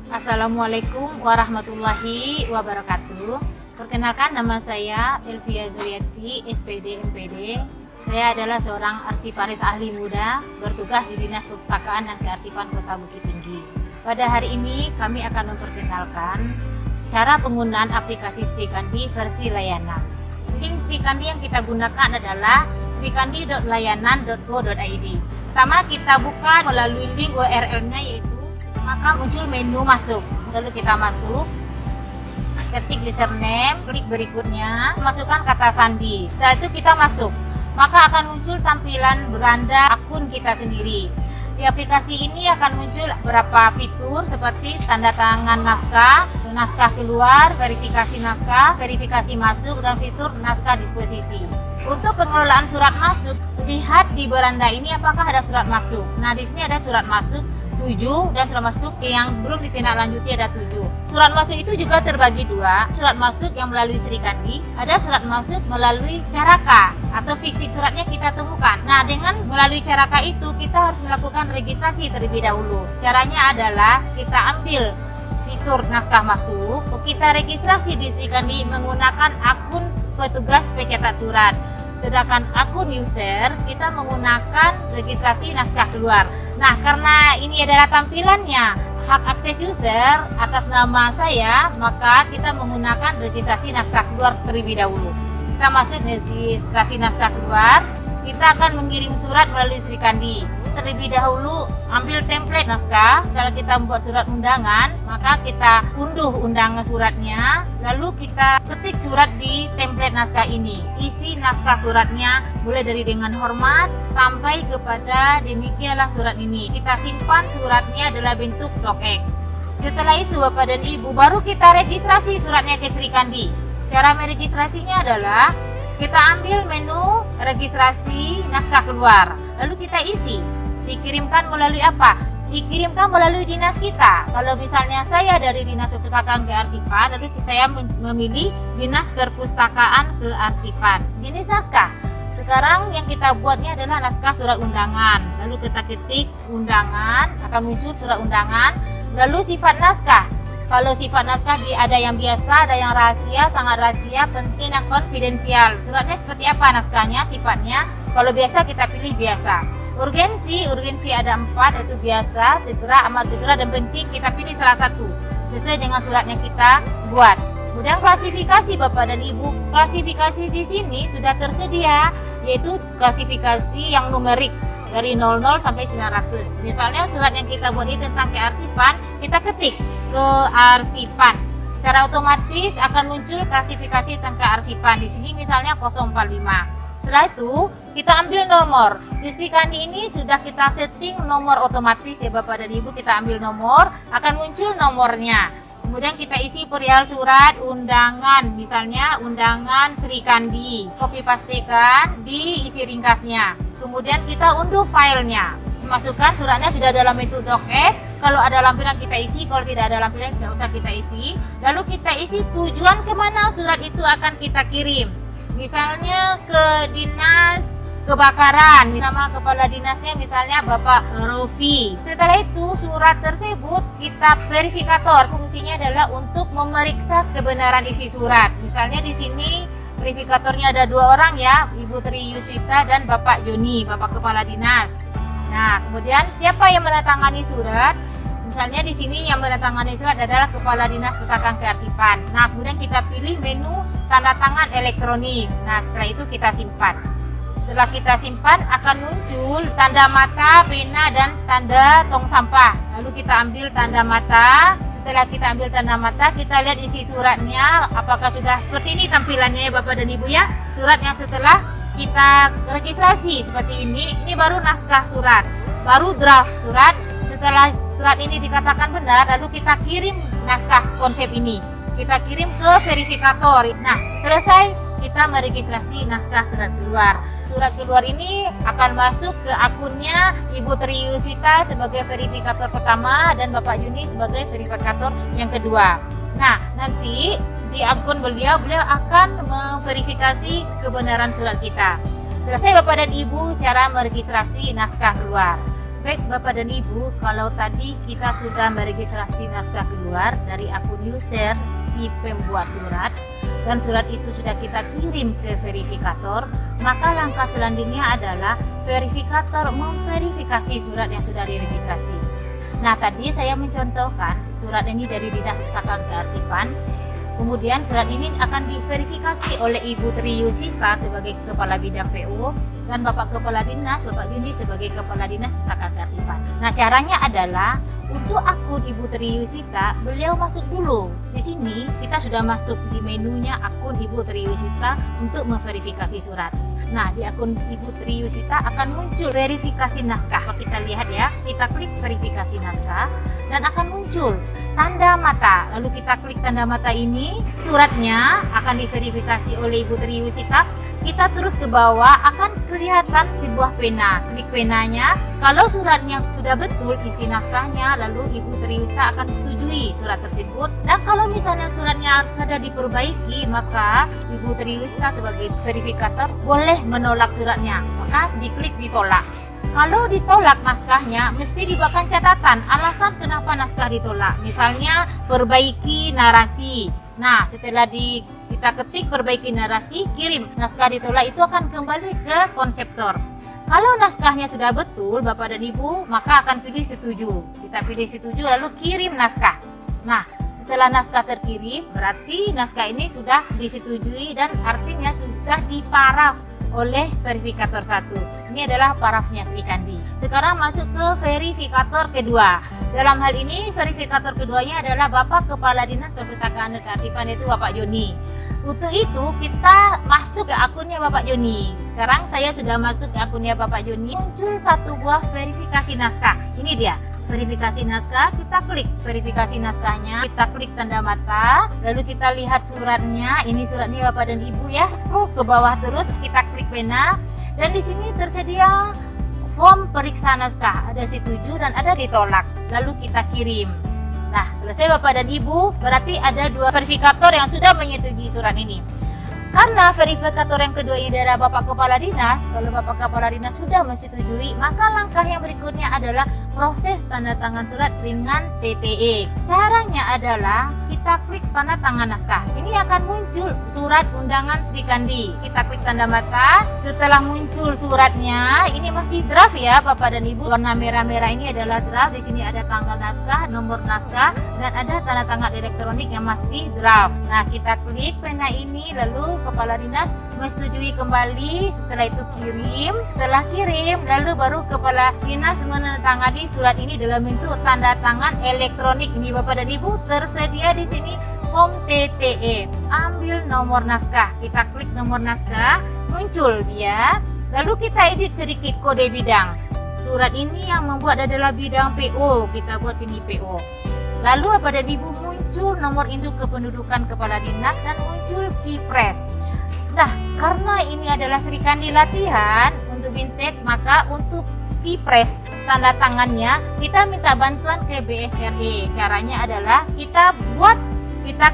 Assalamualaikum warahmatullahi wabarakatuh. Perkenalkan, nama saya Elvia Zuriati, SPD MPD. Saya adalah seorang arsiparis ahli muda bertugas di Dinas Perpustakaan dan Kearsipan Kota Bukit Tinggi. Pada hari ini kami akan memperkenalkan cara penggunaan aplikasi Srikandi versi layanan. Link Srikandi yang kita gunakan adalah srikandi.layanan.go.id. Pertama, kita buka melalui link URL-nya, yaitu maka muncul menu masuk. Lalu kita masuk, ketik username, klik berikutnya, masukkan kata sandi. Setelah itu kita masuk, maka akan muncul tampilan beranda akun kita sendiri. Di aplikasi ini akan muncul beberapa fitur seperti tanda tangan naskah, naskah keluar, verifikasi naskah, verifikasi masuk, dan fitur naskah disposisi. Untuk pengelolaan surat masuk, lihat di beranda ini apakah ada surat masuk. Nah, di sini ada surat masuk 7 dan surat masuk yang belum ditindaklanjuti ada 7. Surat masuk itu juga terbagi dua, surat masuk yang melalui Srikandi, ada surat masuk melalui Caraka atau fisik suratnya kita temukan. Nah, dengan melalui Caraka itu kita harus melakukan registrasi terlebih dahulu. Caranya adalah kita ambil fitur naskah masuk, kita registrasi di Srikandi menggunakan akun petugas pencetak surat. Sedangkan akun user kita menggunakan registrasi naskah keluar. Nah, karena ini adalah tampilannya hak akses user atas nama saya, maka kita menggunakan registrasi naskah keluar terlebih dahulu. Kita masuk registrasi naskah keluar, kita akan mengirim surat melalui Srikandi. Terlebih dahulu ambil template naskah. Misalnya kita membuat surat undangan, maka kita unduh undangan suratnya, lalu kita ketik surat di template naskah ini. Isi naskah suratnya mulai dari dengan hormat sampai kepada demikianlah surat ini. Kita simpan suratnya adalah bentuk docx. Setelah itu Bapak dan Ibu, baru kita registrasi suratnya ke Srikandi. Cara meregistrasinya adalah kita ambil menu registrasi naskah keluar, lalu kita isi. Dikirimkan melalui apa? Dikirimkan melalui dinas kita. Kalau misalnya saya dari Dinas Perpustakaan Kearsipan, lalu saya memilih Dinas Perpustakaan Kearsipan. Jenis naskah. Sekarang yang kita buatnya adalah naskah surat undangan. Lalu kita ketik undangan, akan muncul surat undangan. Lalu sifat naskah. Kalau sifat naskah ada yang biasa, ada yang rahasia, sangat rahasia, penting, dan konfidensial. Suratnya seperti apa naskahnya, sifatnya? Kalau biasa kita pilih biasa. Urgensi ada 4, yaitu biasa, segera, amat segera, dan penting. Kita pilih salah satu sesuai dengan surat yang kita buat. Kemudian klasifikasi Bapak dan Ibu, klasifikasi di sini sudah tersedia, yaitu klasifikasi yang numerik dari 00 sampai 900. Misalnya surat yang kita buat ini tentang kearsipan, kita ketik kearsipan. Secara otomatis akan muncul klasifikasi tentang kearsipan. Di sini misalnya 045. Setelah itu kita ambil nomor. Di Srikandi ini sudah kita setting nomor otomatis ya Bapak dan Ibu. Kita ambil nomor, akan muncul nomornya. Kemudian kita isi perihal surat undangan, misalnya undangan Srikandi. Copy pastekan, diisi ringkasnya. Kemudian kita unduh filenya. Masukkan suratnya sudah dalam bentuk docx. Kalau ada lampiran kita isi, kalau tidak ada lampiran tidak usah kita isi. Lalu kita isi tujuan kemana surat itu akan kita kirim. Misalnya ke dinas kebakaran, nama kepala dinasnya misalnya Bapak Rofi. Setelah itu surat tersebut kita verifikator. Fungsinya adalah untuk memeriksa kebenaran isi surat. Misalnya di sini verifikatornya ada 2 orang ya, Ibu Tri Yuswita dan Bapak Joni, Bapak Kepala Dinas. Nah, kemudian siapa yang menandatangani surat? Misalnya di sini yang menandatangani surat adalah Kepala Dinas Perpustakaan Kearsipan. Nah, kemudian kita pilih menu tanda tangan elektronik. Nah, setelah itu kita simpan. Setelah kita simpan akan muncul tanda mata, pena, dan tanda tong sampah. Lalu kita ambil tanda mata. Setelah kita ambil tanda mata, kita lihat isi suratnya apakah sudah seperti ini tampilannya ya Bapak dan Ibu ya. Surat yang setelah kita registrasi seperti ini baru naskah surat, baru draft surat. Setelah surat ini dikatakan benar, lalu kita kirim naskah konsep ini. Kita kirim ke verifikator. Nah, selesai kita meregistrasi naskah surat keluar. Surat keluar ini akan masuk ke akunnya Ibu Tri Yuswita sebagai verifikator pertama dan Bapak Juni sebagai verifikator yang kedua. Nah, nanti di akun beliau akan memverifikasi kebenaran surat kita. Selesai Bapak dan Ibu cara meregistrasi naskah keluar. Baik Bapak dan Ibu, kalau tadi kita sudah meregistrasi naskah keluar dari akun user si pembuat surat dan surat itu sudah kita kirim ke verifikator, maka langkah selanjutnya adalah verifikator memverifikasi surat yang sudah diregistrasi. Nah, tadi saya mencontohkan surat ini dari Dinas Pustaka Kearsipan. Kemudian surat ini akan diverifikasi oleh Ibu Tri Yusita sebagai Kepala Bidang PO dan Bapak Kepala Dinas, Bapak Yuni sebagai Kepala Dinas Pustaka Kearsipan. Nah, caranya adalah untuk akun Ibu Tri Yusita, beliau masuk dulu. Di sini kita sudah masuk di menunya akun Ibu Tri Yusita untuk memverifikasi surat. Nah, di akun Ibu Tri Yusita akan muncul verifikasi naskah. Kalau kita lihat ya, kita klik verifikasi naskah dan akan muncul tanda mata. Lalu kita klik tanda mata ini, suratnya akan diverifikasi oleh Ibu Tri Yusita. Kita terus ke bawah akan kelihatan sebuah pena. Klik penanya. Kalau suratnya sudah betul isi naskahnya, lalu Ibu Tri Yusita akan setujui surat tersebut. Dan kalau misalnya suratnya harus ada diperbaiki, maka Ibu Tri Yusita sebagai verifikator boleh menolak suratnya. Maka diklik ditolak. Kalau ditolak naskahnya, mesti dibuatkan catatan alasan kenapa naskah ditolak. Misalnya, perbaiki narasi. Nah, setelah kita ketik perbaiki narasi, kirim. Naskah ditolak itu akan kembali ke konseptor. Kalau naskahnya sudah betul, Bapak dan Ibu, maka akan pilih setuju. Kita pilih setuju, lalu kirim naskah. Nah, setelah naskah terkirim, berarti naskah ini sudah disetujui dan artinya sudah diparaf oleh verifikator 1. Ini adalah parafnya Sri Kandi. Sekarang masuk ke verifikator kedua. Dalam hal ini verifikator keduanya adalah Bapak Kepala Dinas Perpustakaan dan Kearsipan, yaitu Bapak Joni. Untuk itu kita masuk ke akunnya Bapak Joni. Sekarang saya sudah masuk ke akunnya Bapak Joni. Muncul satu buah verifikasi naskah. Ini dia. Verifikasi naskah, kita klik verifikasi naskahnya, kita klik tanda mata, lalu kita lihat suratnya. Ini suratnya Bapak dan Ibu ya. Scroll ke bawah terus, kita klik pena, dan di sini tersedia form periksa naskah, ada setuju dan ada ditolak. Lalu kita kirim. Nah, selesai Bapak dan Ibu, berarti ada dua verifikator yang sudah menyetujui surat ini. Karena verifikator yang kedua ini adalah Bapak Kepala Dinas, kalau Bapak Kepala Dinas sudah menyetujui, maka langkah yang berikutnya adalah proses tanda tangan surat dengan TTE. Caranya adalah kita klik tanda tangan naskah. Ini akan muncul surat undangan Sri Kandi. Kita klik tanda mata, setelah muncul suratnya, ini masih draft ya Bapak dan Ibu. Warna merah-merah ini adalah draft. Di sini ada tanggal naskah, nomor naskah, dan ada tanda tangan elektronik yang masih draft. Nah, kita klik pena ini, lalu Kepala Dinas menyetujui kembali. Setelah itu kirim. Setelah kirim, lalu baru Kepala Dinas menandatangani surat ini dalam bentuk tanda tangan elektronik. Ini Bapak dan Ibu, tersedia di sini form TTE. Ambil nomor naskah, kita klik nomor naskah, muncul dia. Lalu kita edit sedikit kode bidang. Surat ini yang membuat adalah bidang PO, kita buat sini PO. Lalu Bapak dan Ibu, muncul nomor induk kependudukan Kepala Dinas dan muncul kipres. Nah, karena ini adalah Sri Kandi latihan untuk Bintek, maka untuk kipres tanda tangannya kita minta bantuan ke BSRE. Caranya adalah kita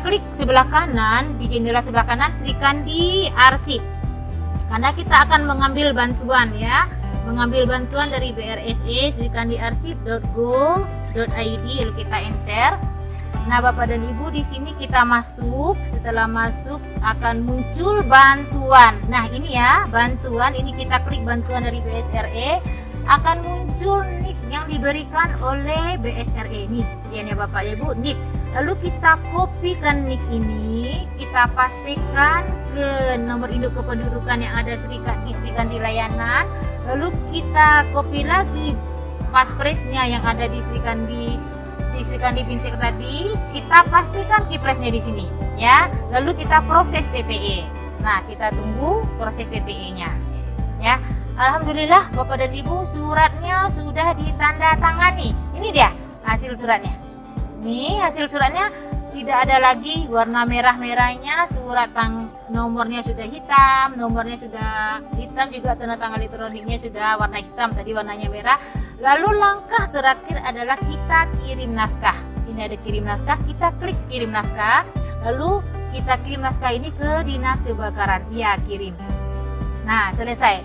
klik sebelah kanan, di jendela sebelah kanan Sri Kandi arsip. Karena kita akan mengambil bantuan ya. Mengambil bantuan dari BRSE srikandiarsip.go.id, lalu kita enter. Nah, Bapak dan Ibu, di sini kita masuk. Setelah masuk akan muncul bantuan. Nah, ini ya, bantuan. Ini kita klik bantuan dari BSRE, akan muncul nick yang diberikan oleh BSRE. Nih, ya Bapak Ibu, nick. Lalu kita kopikan nick ini, kita pastikan ke nomor induk kependudukan yang ada di Sri Kandi layanan. Lalu kita copy lagi paspresnya yang ada di Sri Kandi Bintek tadi, kita pastikan kipresnya di sini ya. Lalu kita proses TTE. Nah, kita tunggu proses TTE-nya ya. Alhamdulillah Bapak dan Ibu, suratnya sudah ditandatangani. Ini dia hasil suratnya. Nih hasil suratnya, tidak ada lagi warna merah-merahnya. Surat nomornya sudah hitam, juga tanda tangan elektroniknya sudah warna hitam, tadi warnanya merah. Lalu langkah terakhir adalah kita kirim naskah. Ini ada kirim naskah, kita klik kirim naskah. Lalu kita kirim naskah ini ke Dinas Kebakaran. Ya, kirim. Nah, selesai.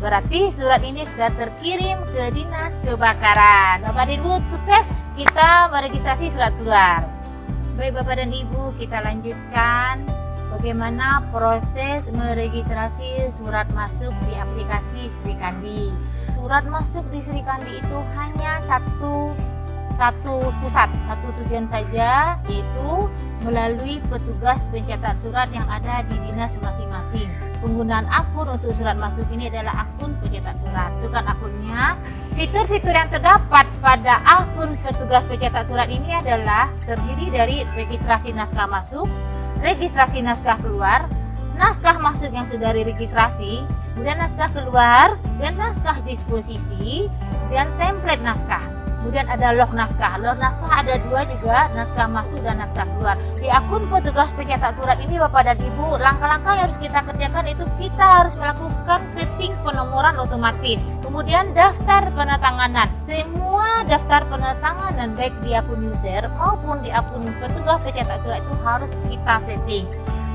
Berarti surat ini sudah terkirim ke Dinas Kebakaran. Bapak dan Ibu, sukses kita meregistrasi surat keluar. Baik Bapak dan Ibu, kita lanjutkan bagaimana proses meregistrasi surat masuk di aplikasi Sri Kandi. Surat masuk di Sri Kandi itu hanya satu pusat, satu tujuan saja, yaitu melalui petugas pencetak surat yang ada di dinas masing-masing. Penggunaan akun untuk surat masuk ini adalah akun pencetak surat. Masukkan akunnya. Fitur-fitur yang terdapat pada akun petugas pencetak surat ini adalah terdiri dari registrasi naskah masuk, registrasi naskah keluar, naskah masuk yang sudah diregistrasi, kemudian naskah keluar, dan naskah disposisi, dan template naskah. Kemudian ada log naskah. Log naskah ada dua juga, naskah masuk dan naskah keluar. Di akun petugas pencetak surat ini Bapak dan Ibu, langkah-langkah yang harus kita kerjakan itu kita harus melakukan setting penomoran otomatis. Kemudian daftar penandatanganan. Semua daftar penandatanganan baik di akun user maupun di akun petugas pencetak surat itu harus kita setting.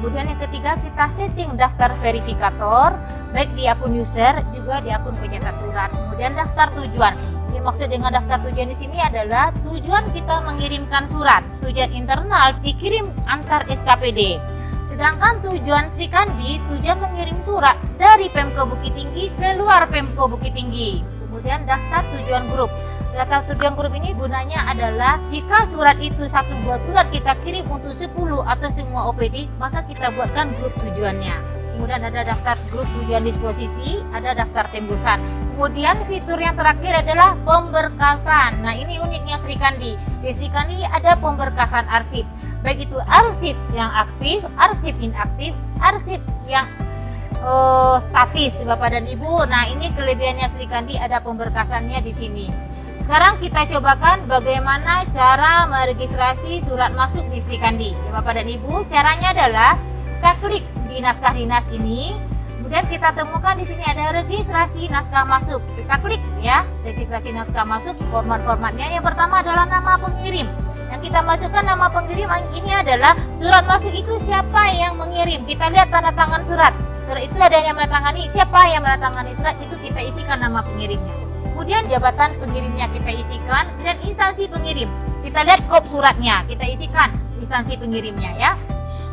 Kemudian yang ketiga, kita setting daftar verifikator baik di akun user juga di akun pencetak surat. Kemudian daftar tujuan. Yang maksud dengan daftar tujuan di sini adalah tujuan kita mengirimkan surat. Tujuan internal dikirim antar SKPD. Sedangkan tujuan Sri Kandi, tujuan mengirim surat dari Pemko Bukit Tinggi keluar Pemko Bukit Tinggi. Kemudian daftar tujuan grup. Daftar tujuan grup ini gunanya adalah jika surat itu satu buah surat kita kirim untuk 10 atau semua OPD, maka kita buatkan grup tujuannya. Kemudian ada daftar grup tujuan disposisi, ada daftar tembusan. Kemudian fitur yang terakhir adalah pemberkasan. Nah, ini uniknya Sri Kandi. Di Sri Kandi ada pemberkasan arsip. Baik itu arsip yang aktif, arsip inaktif, arsip yang statis Bapak dan Ibu. Nah, ini kelebihannya Sri Kandi, ada pemberkasannya di sini. Sekarang kita cobakan bagaimana cara meregistrasi surat masuk di Sri Kandi. Ya, Bapak dan Ibu, caranya adalah kita klik di naskah dinas ini, kemudian kita temukan di sini ada registrasi naskah masuk. Kita klik ya, registrasi naskah masuk. Format-formatnya yang pertama adalah nama pengirim. Yang kita masukkan nama pengirim ini adalah surat masuk itu siapa yang mengirim. Kita lihat tanda tangan surat. Surat itu ada yang menandatangani. Siapa yang menandatangani surat itu kita isikan nama pengirimnya. Kemudian jabatan pengirimnya kita isikan, dan instansi pengirim. Kita lihat kop suratnya, kita isikan instansi pengirimnya ya.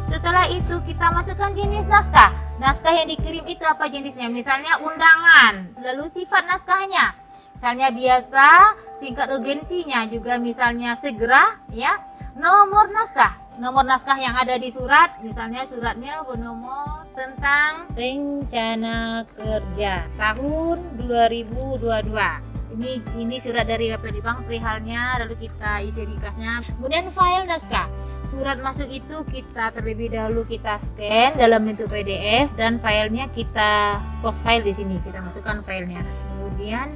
Setelah itu kita masukkan jenis naskah. Naskah yang dikirim itu apa jenisnya? Misalnya undangan, lalu sifat naskahnya. Misalnya biasa, tingkat urgensinya juga misalnya segera ya. Nomor naskah yang ada di surat, misalnya suratnya bernomor tentang rencana kerja tahun 2022. Ini surat dari Bapedipang perihalnya, lalu kita isi ringkasnya. Kemudian file naskah. Surat masuk itu kita terlebih dahulu kita scan dalam bentuk PDF dan filenya kita post file di sini. Kita masukkan filenya. Kemudian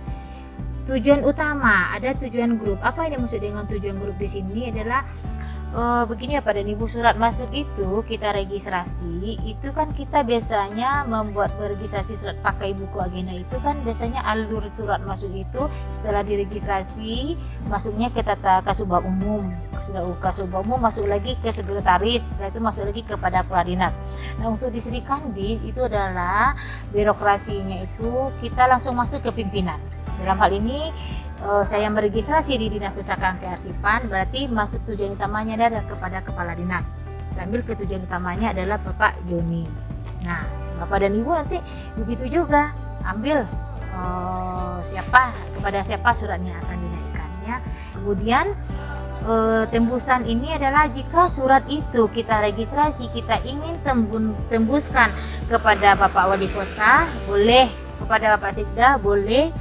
tujuan utama, ada tujuan grup. Apa yang dimaksud dengan tujuan grup di sini adalah begini ya Pak dan Ibu, surat masuk itu kita registrasi, itu kan kita biasanya membuat registrasi surat pakai buku agenda itu kan biasanya alur surat masuk itu setelah diregistrasi masuknya ke tata kasubag umum, kasubag umum masuk lagi ke sekretaris, setelah itu masuk lagi kepada kepala dinas. Nah, untuk di Sri Kandi itu adalah birokrasinya itu kita langsung masuk ke pimpinan. Dalam hal ini saya meregistrasi di Dinas Pustakaan Kearsipan, berarti masuk tujuan utamanya adalah kepada kepala dinas. Kita ambil ke tujuan utamanya adalah Bapak Joni. Nah, Bapak dan Ibu nanti begitu juga ambil kepada siapa suratnya akan dinaikkannya. Kemudian tembusan ini adalah jika surat itu kita registrasi, kita ingin tembuskan kepada Bapak Wali Kota, boleh, kepada Bapak Sekda, boleh,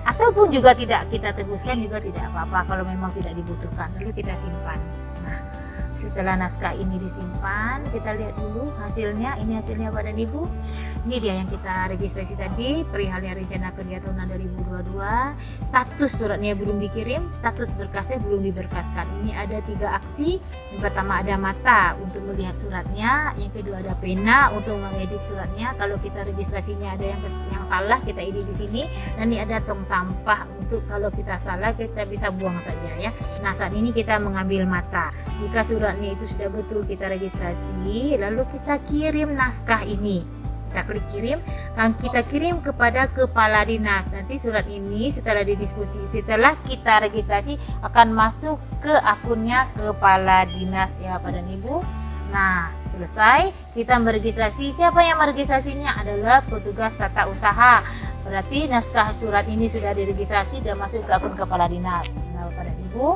ataupun juga tidak kita tembuskan juga tidak apa-apa kalau memang tidak dibutuhkan, lalu kita simpan. Nah, setelah naskah ini disimpan, kita lihat dulu hasilnya. Ini hasilnya Bapak dan Ibu. Ini dia yang kita registrasi tadi, perihalnya rencana kerja tahun 2022. Status suratnya belum dikirim, status berkasnya belum diberkaskan. Ini ada 3 aksi. Yang pertama ada mata untuk melihat suratnya, yang kedua ada pena untuk mengedit suratnya. Kalau kita registrasinya ada yang salah, kita edit di sini. Dan ini ada tong sampah untuk kalau kita salah kita bisa buang saja ya. Nah, saat ini kita mengambil mata. Jika suratnya itu sudah betul kita registrasi, lalu kita kirim naskah ini Kita klik kirim, dan kita kirim kepada kepala dinas. Nanti surat ini setelah didiskusi, setelah kita registrasi akan masuk ke akunnya kepala dinas ya Bapak dan Ibu. Nah, selesai kita meregistrasi. Siapa yang meregistrasinya? Adalah petugas tata usaha. Berarti naskah surat ini sudah diregistrasi dan masuk ke akun kepala dinas. Nah, Bapak dan Ibu,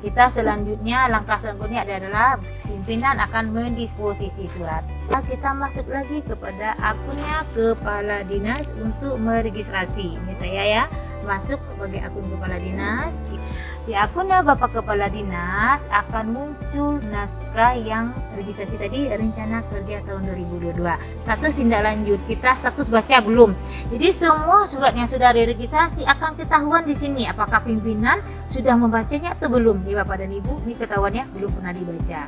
kita selanjutnya, langkah selanjutnya adalah pimpinan akan mendisposisi surat. Kita masuk lagi kepada akunnya kepala dinas untuk meregistrasi. Ini saya ya, masuk sebagai akun kepala dinas. Di akunnya Bapak Kepala Dinas akan muncul naskah yang registrasi tadi, rencana kerja tahun 2022. Status tindak lanjut, kita status baca belum. Jadi semua surat yang sudah diregistrasi akan ketahuan di sini apakah pimpinan sudah membacanya atau belum. Ya Bapak dan Ibu, ini ketahuannya belum pernah dibaca.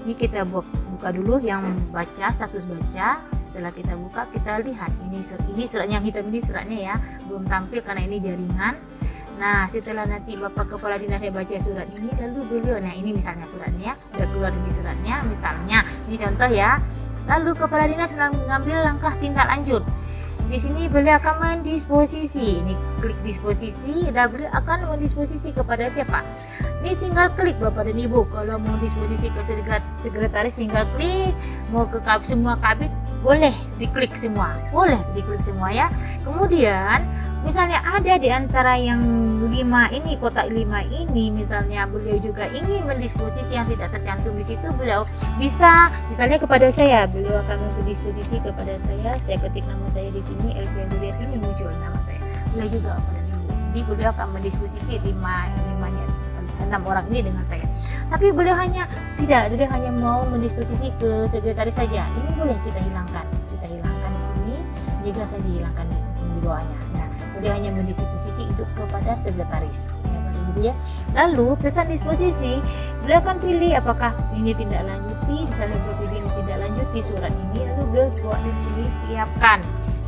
Ini kita buka dulu yang baca, status baca. Setelah kita buka, kita lihat ini suratnya yang hitam ini suratnya ya, belum tampil karena ini jaringan. Nah, setelah nanti Bapak Kepala Dinas saya baca surat ini, lalu beliau, nah ini misalnya suratnya, udah keluar ini suratnya, misalnya, ini contoh ya. Lalu Kepala Dinas mengambil langkah tindak lanjut. Di sini beliau akan mendisposisi. Ini klik disposisi, dan beliau akan mendisposisi kepada siapa? Ini tinggal klik Bapak dan Ibu. Kalau mau disposisi ke sekretaris tinggal klik, mau ke semua kabit boleh diklik semua. Boleh diklik semua ya. Kemudian misalnya ada di antara yang 5 ini, kotak 5 ini, misalnya beliau juga ingin mendisposisi yang tidak tercantum di situ, beliau bisa misalnya kepada saya, beliau akan mendisposisi kepada saya ketik nama saya di sini, Elvia Zuliati, ini muncul nama saya. Beliau juga kepada ibu. Jadi beliau akan mendisposisi 6 orang ini dengan saya. Tapi beliau hanya mau mendisposisi ke sekretaris saja. Ini boleh kita hilangkan di sini, juga saya dihilangkan di bawahnya. Nah, beliau hanya mendisposisi itu kepada sekretaris. Ya. Lalu pesan disposisi, beliau akan pilih apakah ini tindak lanjuti, misalnya beliau pilih ini tindak lanjuti surat ini, lalu beliau buat di sini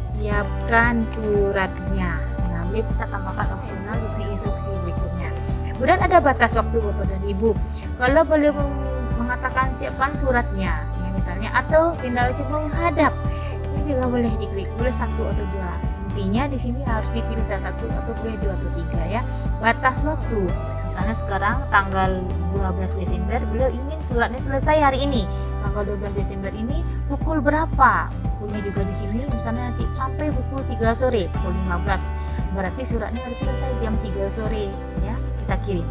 siapkan suratnya. Nah, beliau bisa tambahkan opsional di sini instruksi berikutnya. Kemudian ada batas waktu Bapak dan Ibu. Kalau beliau mengatakan siapkan suratnya, ya misalnya, atau tindak lanjut menghadap, ini juga boleh diklik, boleh 1 atau 2. Intinya di sini harus dipilih salah satu atau boleh 2 atau 3 ya. Batas waktu, misalnya sekarang tanggal 12 Desember, beliau ingin suratnya selesai hari ini. Tanggal 12 Desember ini pukul berapa? Pukulnya juga di sini, misalnya nanti sampai pukul 3 sore, pukul 15. Berarti suratnya harus selesai jam 3 sore ya. Kita kirim.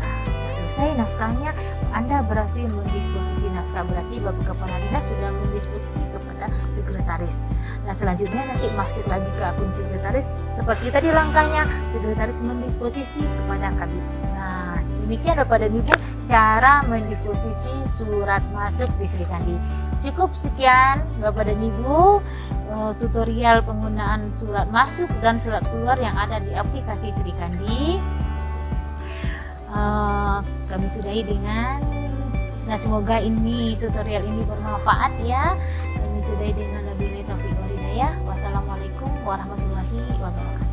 Nah, selesai naskahnya, Anda berhasil mendisposisi naskah, berarti Bapak Kepala Dinas sudah mendisposisi kepada sekretaris. Nah, selanjutnya nanti masuk lagi ke akun sekretaris, seperti tadi langkahnya, sekretaris mendisposisi kepada kabit. Nah, demikian Bapak dan Ibu cara mendisposisi surat masuk di Sri Kandi. Cukup sekian Bapak dan Ibu tutorial penggunaan surat masuk dan surat keluar yang ada di aplikasi Sri Kandi. Kami sudahi dengan, nah semoga ini tutorial ini bermanfaat ya. Kami sudahi dengan wabillahi taufiq wal hidayah. Wassalamualaikum warahmatullahi wabarakatuh.